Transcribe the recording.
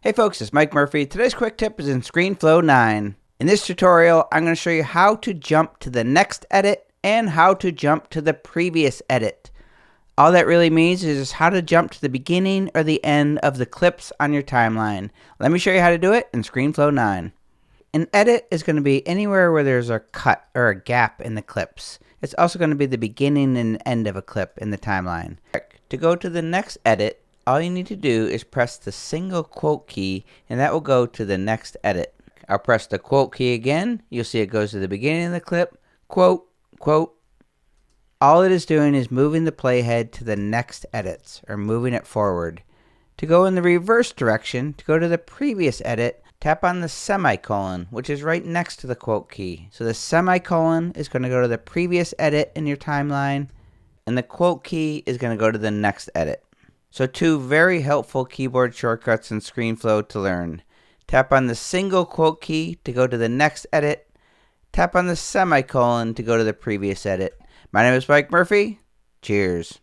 Hey folks, it's Mike Murphy. Today's quick tip is in Screenflow 9. In this tutorial, I'm going to show you how to jump to the next edit and how to jump to the previous edit. All that really means is how to jump to the beginning or the end of the clips on your timeline. Let me show you how to do it in Screenflow 9. An edit is going to be anywhere where there's a cut or a gap in the clips. It's also going to be the beginning and end of a clip in the timeline. To go to the next edit, all you need to do is press the single quote key, and that will go to the next edit. I'll press the quote key again. You'll see it goes to the beginning of the clip. Quote, quote. All it is doing is moving the playhead to the next edits, or moving it forward. To go in the reverse direction, to go to the previous edit, tap on the semicolon, which is right next to the quote key. So the semicolon is going to go to the previous edit in your timeline, and the quote key is going to go to the next edit. So two very helpful keyboard shortcuts in Screenflow to learn. Tap on the single quote key to go to the next edit. Tap on the semicolon to go to the previous edit. My name is Mike Murphy. Cheers.